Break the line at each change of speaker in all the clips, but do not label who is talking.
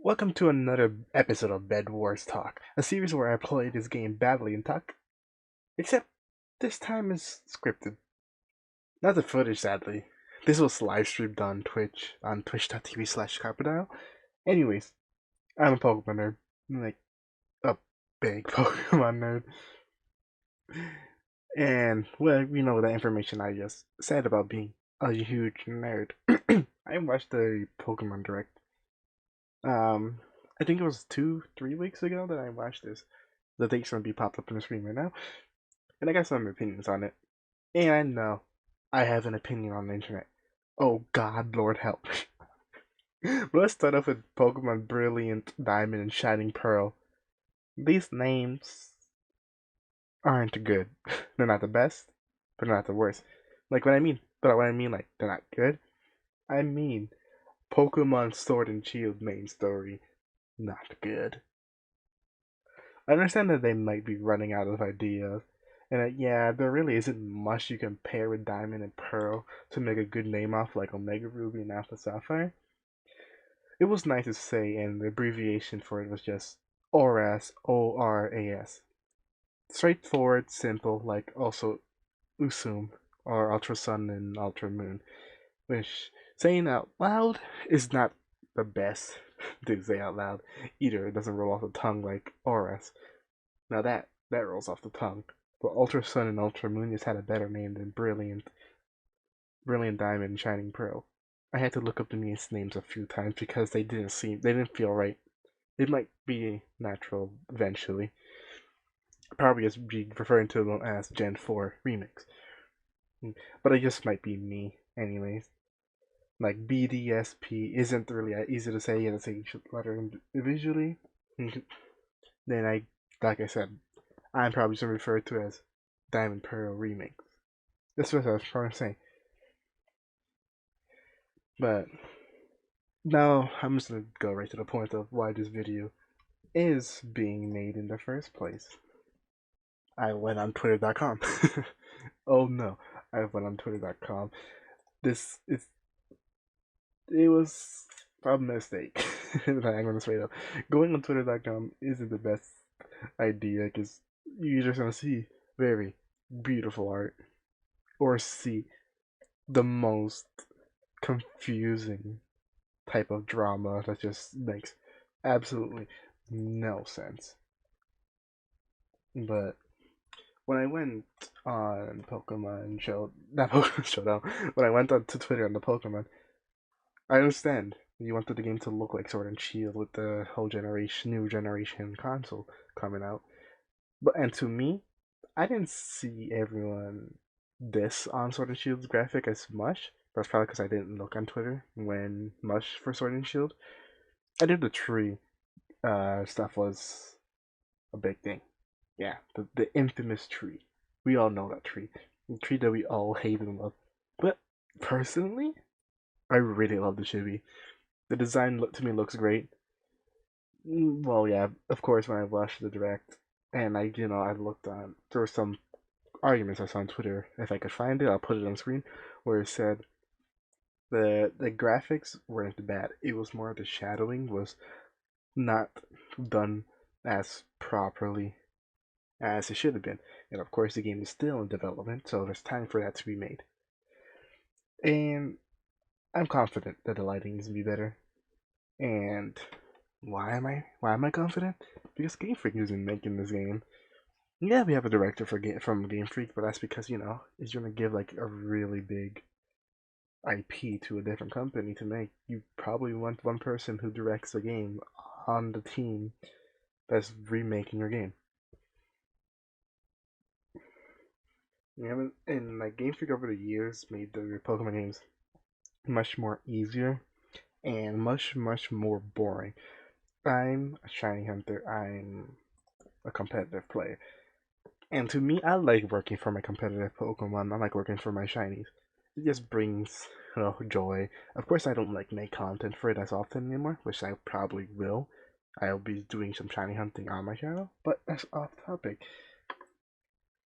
Welcome to another episode of Bedwars Talk, a series where I play this game badly and talk, except this time is scripted. Not the footage, sadly. This was live streamed on Twitch, on twitch.tv/Crocodile. Anyways, I'm a Pokemon nerd. Like, a big Pokemon nerd. And, well, you know the information I just said about being a huge nerd. I watched the Pokemon Direct. Um, I think it was 3 weeks ago that I watched this. The thing's gonna be popped up on the screen right now, and I got some opinions on it. And I know I have an opinion on the internet. Oh God, Lord help me. But let's start off with Pokemon Brilliant Diamond and Shining Pearl. These names aren't good. They're not the best, but they're not the worst. Like what I mean, but what I mean, like they're not good. I mean, Pokemon Sword and Shield main story, not good. I understand that they might be running out of ideas, and yeah, there really isn't much you can pair with Diamond and Pearl to make a good name off like Omega Ruby and Alpha Sapphire. It was nice to say, and the abbreviation for it was just ORAS, ORAS. Straightforward, simple, like also Usum, or Ultra Sun and Ultra Moon, which, saying out loud, is not the best to say out loud either. It doesn't roll off the tongue like ORAS. Now that rolls off the tongue. But Ultra Sun and Ultra Moon just had a better name than Brilliant Diamond and Shining Pearl. I had to look up the names a few times because they didn't feel right. It might be natural eventually. Probably just be referring to them as Gen 4 remakes. But it just might be me, anyways. Like BDSP isn't really easy to say, and you should letter individually. Then like I said, I'm probably just referred to as Diamond Pearl remakes. That's what I was trying to say. But now I'm just gonna go right to the point of why this video is being made in the first place. I went on twitter.com. Oh no, I went on twitter.com. This is it was a mistake. I'm gonna straight up. Going on twitter.com isn't the best idea because you're just gonna see very beautiful art or see the most confusing type of drama that just makes absolutely no sense. But when I went on Pokemon Show, not Pokemon Showdown, when I went on to Twitter on the Pokemon, I understand you wanted the game to look like Sword and Shield with the whole new generation console coming out. But and to me, I didn't see everyone this on Sword and Shield's graphic as much. That's probably because I didn't look on Twitter when much for Sword and Shield. I did the tree stuff was a big thing. Yeah, the infamous tree. We all know that tree. The tree that we all hate and love. But personally, I really love the chibi. The design to me looks great. Well, yeah, of course, when I watched the direct, and I looked on, there were some arguments I saw on Twitter. If I could find it, I'll put it on screen, where it said the graphics weren't bad. It was more the shadowing was not done as properly as it should have been. And of course, the game is still in development, so there's time for that to be made. And I'm confident that the lighting is gonna be better. And why am I confident? Because Game Freak is making this game. Yeah, we have a director from Game Freak, but that's because it's gonna give like a really big IP to a different company to make. You probably want one person who directs the game on the team that's remaking your game. And like Game Freak over the years made the Pokemon games much more easier and much more boring. I'm a shiny hunter. I'm a competitive player, and to me, I like working for my competitive Pokemon. I like working for my shinies. It just brings joy. Of course, I don't like make content for it as often anymore, which I probably will. I'll be doing some shiny hunting on my channel, but that's off topic.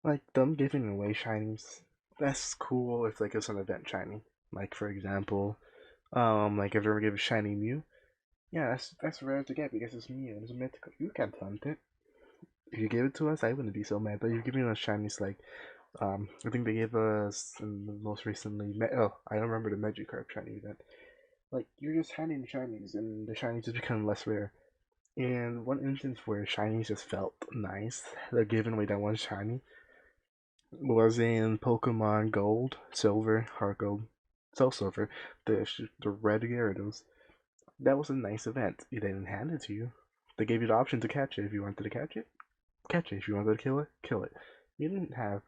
Like them giving away shinies, that's cool if like it's an event shiny. Like for example, like if you ever give a shiny Mew, Yeah, that's rare to get because it's new. It's mythical. You can't hunt it. If you gave it to us, I wouldn't be so mad. But you're giving us shinies like I think they gave us in the most recently. Oh, I don't remember the Magikarp shiny event. Like you're just handing shinies, and the shinies just become less rare. And one instance where shinies just felt nice, they're giving away that one shiny, was in Pokemon Gold, Silver, Heart Gold, Soul Silver, the red Gyarados. That was a nice event. They didn't hand it to you. They gave you the option to catch it. If you wanted to catch it, catch it. If you wanted to kill it, kill it. You didn't have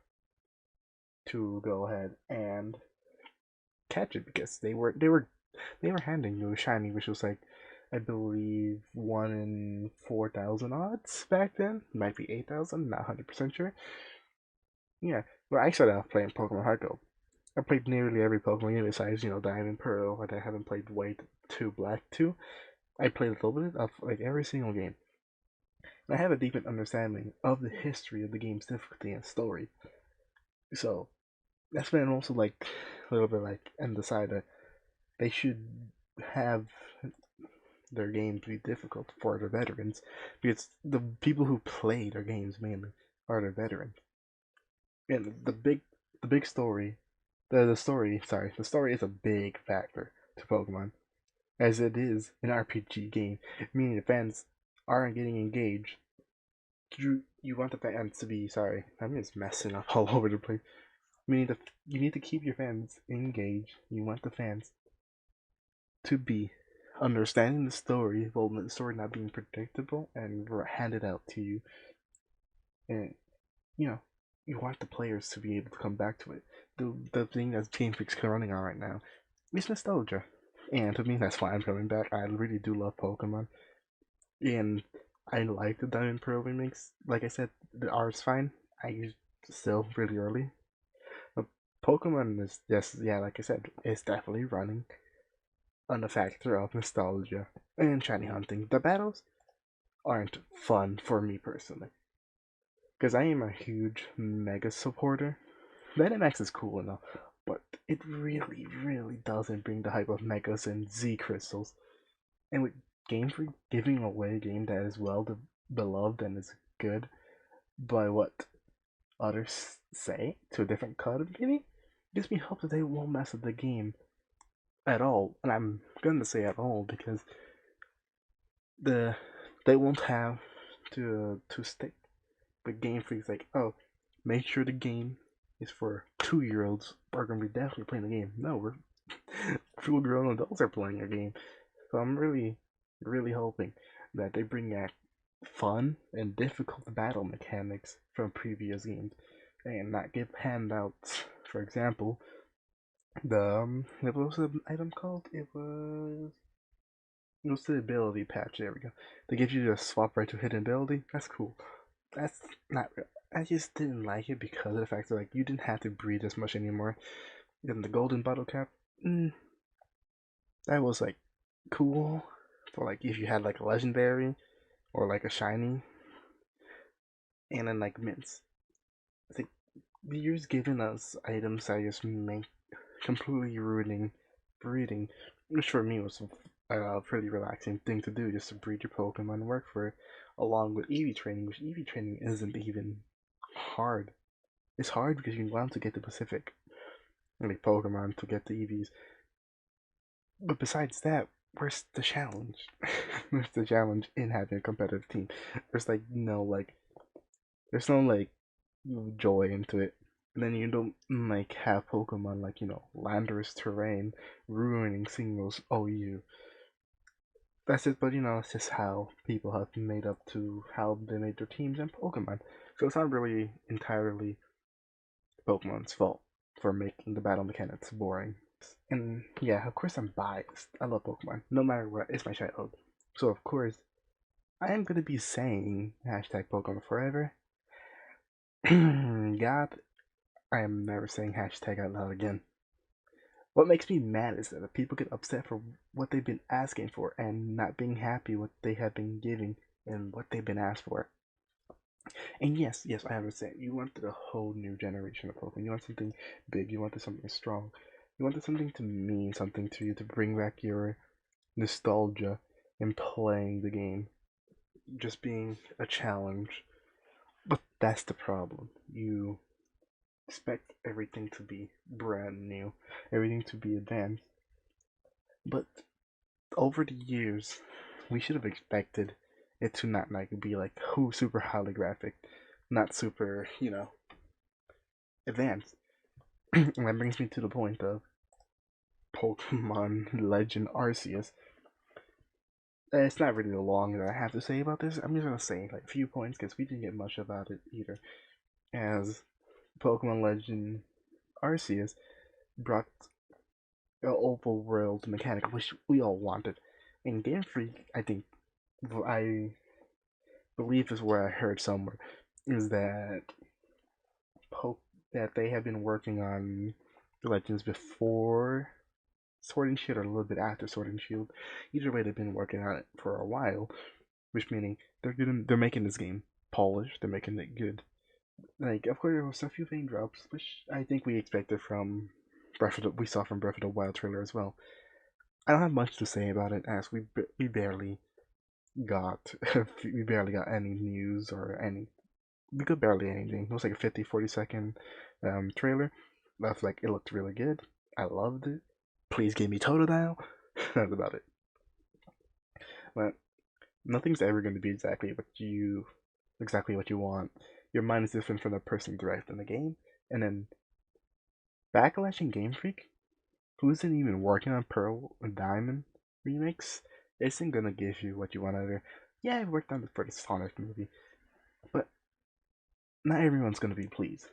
to go ahead and catch it because they were handing you a shiny, which was like I believe 1 in 4,000 odds back then. Might be 8,000, not 100% sure. Yeah, well, I started off playing Pokemon Heart Gold. I played nearly every Pokemon game besides, Diamond Pearl, but I haven't played White 2, Black 2. I played a little bit of like every single game. And I have a deep understanding of the history of the game's difficulty and story. So that's been also like a little bit like and decided they should have their games be difficult for the veterans because the people who play their games mainly are the veterans. And the big story, the story is a big factor to Pokemon, as it is an RPG game, meaning the fans aren't getting engaged. You want the fans to be sorry, I'm just messing up all over the place. Meaning you need to keep your fans engaged. You want the fans to be understanding the story, well, the story not being predictable and handed out to you, and you know, you want the players to be able to come back to it. The thing that Game Freak's running on right now is nostalgia, and to me that's why I'm coming back. I really do love Pokemon, and I like the Diamond Pearl remakes. Like I said, the art's fine. I still really early. But Pokemon is just yeah, like I said, it's definitely running on the factor of nostalgia and shiny hunting. The battles aren't fun for me personally, because I am a huge Mega supporter. Dynamax is cool enough, but it really, really doesn't bring the hype of Megas and Z Crystals. And with Game Freak giving away a game that is well beloved and is good by what others say to a different community, gives me hope that they won't mess up the game at all. And I'm gonna say at all because the they won't have to stick. But Game Freak's like, oh, make sure the game is for 2-year-olds are gonna be definitely playing the game. No, we're full grown adults are playing a game. So I'm really, really hoping that they bring back fun and difficult battle mechanics from previous games and not give handouts. For example, what was the item called? It was the ability patch. There we go. They give you the swap right to hidden ability. That's cool. That's not real. I just didn't like it because of the fact that like you didn't have to breathe as much anymore. And the golden bottle cap, that was like cool for like if you had like a legendary or like a shiny, and then like mints. I think you're just giving us items that just make completely ruining breeding, which for me was a pretty relaxing thing to do, just to breed your Pokemon and work for it, along with EV training, which EV training isn't even hard. It's hard because you want to get the Pacific, like Pokemon to get the EVs. But besides that, where's the challenge? Where's the challenge in having a competitive team? There's like no like, there's no like joy into it. And then you don't like have Pokemon like Landorus terrain ruining singles OU. That's it, but it's just how people have made up to how they made their teams and Pokemon. So it's not really entirely Pokemon's fault for making the battle mechanics boring. And yeah, of course I'm biased. I love Pokemon. No matter what, it's my childhood. So of course, I am gonna be saying hashtag Pokemon forever. God, I am never saying hashtag out loud again. What makes me mad is that people get upset for what they've been asking for and not being happy with what they have been giving and what they've been asked for. And yes, yes, I understand. You wanted a whole new generation of Pokemon. You want something big. You wanted something strong. You wanted something to mean something to you to bring back your nostalgia in playing the game, just being a challenge. But that's the problem. You expect everything to be brand new, everything to be advanced. But over the years, we should have expected it to not like be like who super holographic, not super, advanced. And that brings me to the point of Pokemon Legend Arceus. It's not really long that I have to say about this. I'm just gonna say like a few points because we didn't get much about it either. As Pokemon Legend Arceus brought an open world mechanic, which we all wanted. In Game Freak, I believe is where I heard somewhere is that po- that they have been working on the Legends before Sword and Shield or a little bit after Sword and Shield. Either way, they've been working on it for a while, which meaning they're making this game polished. They're making it good. Like, of course, there was a few vein drops, which I think we expected from we saw from Breath of the Wild trailer as well. I don't have much to say about it as we barely got we barely got any news or any we got barely anything. It was like a 50-40 second trailer. That's like it looked really good. I loved it. Please give me Totodile. That's about it. But nothing's ever going to be exactly what you want. Your mind is different from the person direct in the game. And then Backlash and Game Freak, who isn't even working on Pearl and Diamond remakes, isn't gonna give you what you want either. Yeah, I worked on it for the Sonic movie, but not everyone's gonna be pleased.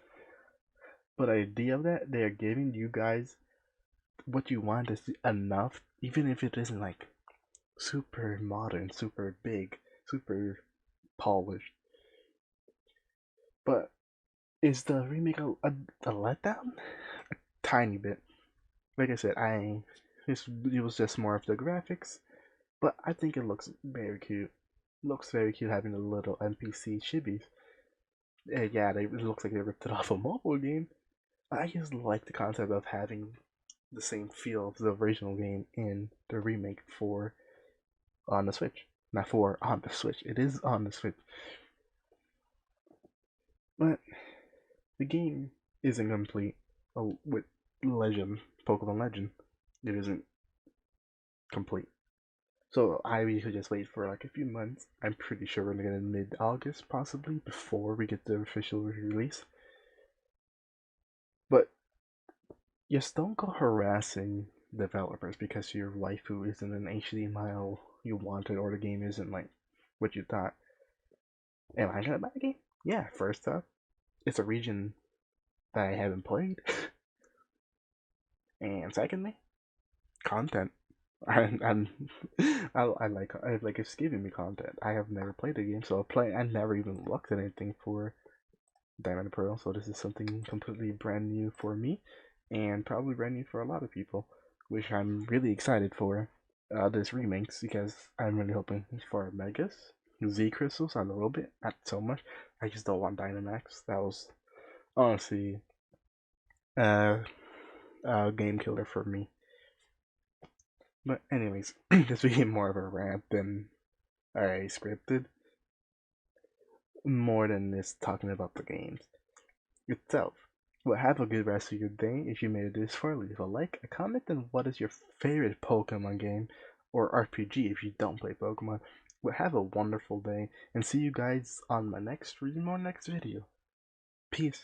But the idea of that, they are giving you guys what you want is enough, even if it isn't like super modern, super big, super polished. But is the remake a letdown? A tiny bit. Like I said, it was just more of the graphics, but I think it looks very cute. Looks very cute having the little NPC chibis. Yeah, it looks like they ripped it off a mobile game. I just like the concept of having the same feel of the original game in the remake for on the Switch. Not for on the Switch. It is on the Switch. But the game isn't complete with Legend, Pokemon Legend. It isn't complete. So we could just wait for like a few months. I'm pretty sure we're gonna get it in mid-August, possibly, before we get the official release. But just don't go harassing developers because your waifu isn't an HDMI you wanted or the game isn't like what you thought. Am I gonna buy the game? Yeah, first off, it's a region that I haven't played. And secondly, content. I'm, I like it's giving me content. I have never played the game, so I never even looked at anything for Diamond and Pearl. So this is something completely brand new for me, and probably brand new for a lot of people, which I'm really excited for. This remakes because I'm really hoping for Megas, Z crystals a little bit, not so much. I just don't want Dynamax. That was honestly uh, a game killer for me. But anyways, this became more of a rant than I scripted, more than this talking about the games itself. Well, have a good rest of your day. If you made it this far, leave a like, a comment, and what is your favorite Pokemon game or RPG if you don't play Pokemon. Well, have a wonderful day, and see you guys on my next stream or next video. Peace.